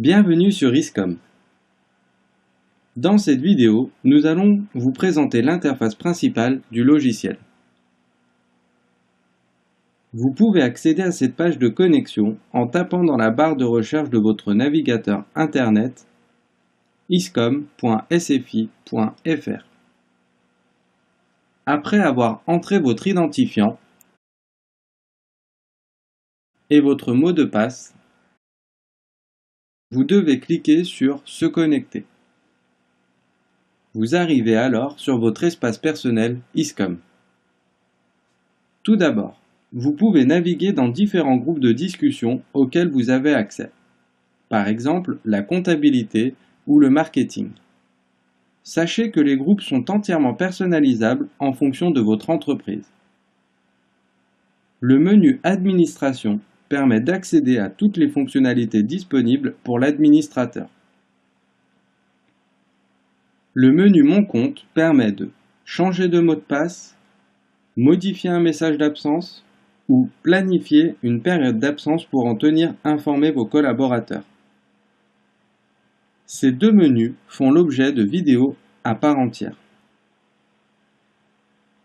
Bienvenue sur ISCOM. Dans cette vidéo, nous allons vous présenter l'interface principale du logiciel. Vous pouvez accéder à cette page de connexion en tapant dans la barre de recherche de votre navigateur Internet iscom.sfi.fr. Après avoir entré votre identifiant et votre mot de passe, vous devez cliquer sur « Se connecter ». Vous arrivez alors sur votre espace personnel ISCOM. Tout d'abord, vous pouvez naviguer dans différents groupes de discussion auxquels vous avez accès. Par exemple, la comptabilité ou le marketing. Sachez que les groupes sont entièrement personnalisables en fonction de votre entreprise. Le menu Administration permet d'accéder à toutes les fonctionnalités disponibles pour l'administrateur. Le menu Mon compte permet de changer de mot de passe, modifier un message d'absence ou planifier une période d'absence pour en tenir informé vos collaborateurs. Ces deux menus font l'objet de vidéos à part entière.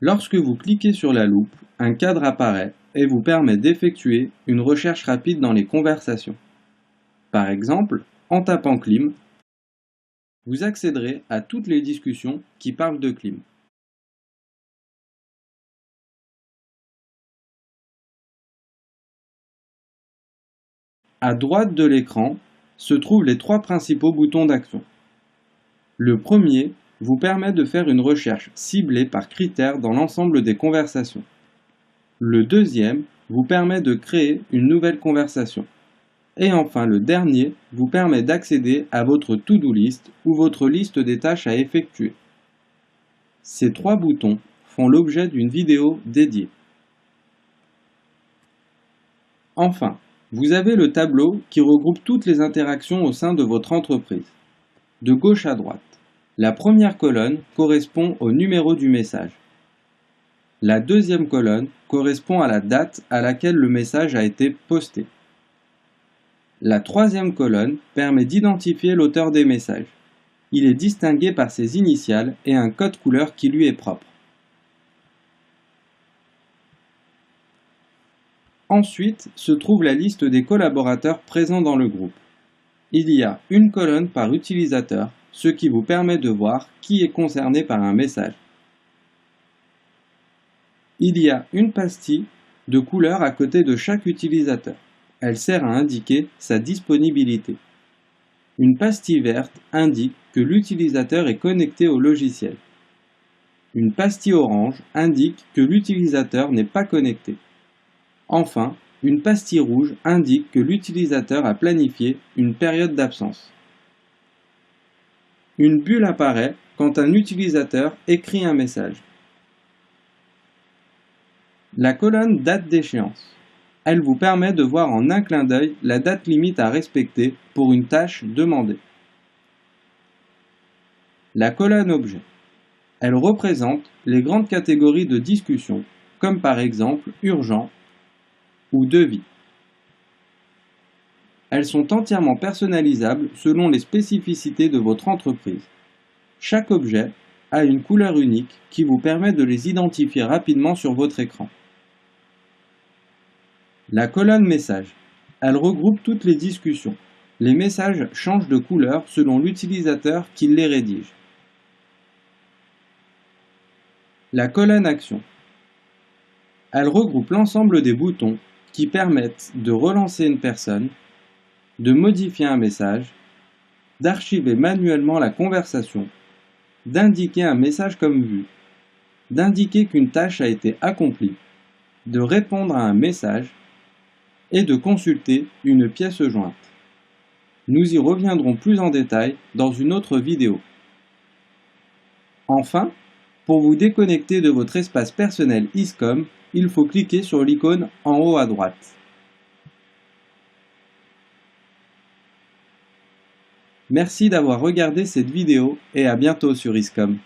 Lorsque vous cliquez sur la loupe, un cadre apparaît et vous permet d'effectuer une recherche rapide dans les conversations. Par exemple, en tapant clim, vous accéderez à toutes les discussions qui parlent de clim. À droite de l'écran se trouvent les trois principaux boutons d'action. Le premier vous permet de faire une recherche ciblée par critère dans l'ensemble des conversations. Le deuxième vous permet de créer une nouvelle conversation. Et enfin, le dernier vous permet d'accéder à votre to-do list ou votre liste des tâches à effectuer. Ces trois boutons font l'objet d'une vidéo dédiée. Enfin, vous avez le tableau qui regroupe toutes les interactions au sein de votre entreprise. De gauche à droite, la première colonne correspond au numéro du message. La deuxième colonne correspond à la date à laquelle le message a été posté. La troisième colonne permet d'identifier l'auteur des messages. Il est distingué par ses initiales et un code couleur qui lui est propre. Ensuite se trouve la liste des collaborateurs présents dans le groupe. Il y a une colonne par utilisateur, ce qui vous permet de voir qui est concerné par un message. Il y a une pastille de couleur à côté de chaque utilisateur. Elle sert à indiquer sa disponibilité. Une pastille verte indique que l'utilisateur est connecté au logiciel. Une pastille orange indique que l'utilisateur n'est pas connecté. Enfin, une pastille rouge indique que l'utilisateur a planifié une période d'absence. Une bulle apparaît quand un utilisateur écrit un message. La colonne date d'échéance. Elle vous permet de voir en un clin d'œil la date limite à respecter pour une tâche demandée. La colonne objet. Elle représente les grandes catégories de discussion, comme par exemple urgent ou devis. Elles sont entièrement personnalisables selon les spécificités de votre entreprise. Chaque objet a une couleur unique qui vous permet de les identifier rapidement sur votre écran. La colonne message. Elle regroupe toutes les discussions. Les messages changent de couleur selon l'utilisateur qui les rédige. La colonne action. Elle regroupe l'ensemble des boutons qui permettent de relancer une personne, de modifier un message, d'archiver manuellement la conversation, d'indiquer un message comme vu, d'indiquer qu'une tâche a été accomplie, de répondre à un message et de consulter une pièce jointe. Nous y reviendrons plus en détail dans une autre vidéo. Enfin, pour vous déconnecter de votre espace personnel ISCOM, il faut cliquer sur l'icône en haut à droite. Merci d'avoir regardé cette vidéo et à bientôt sur ISCOM.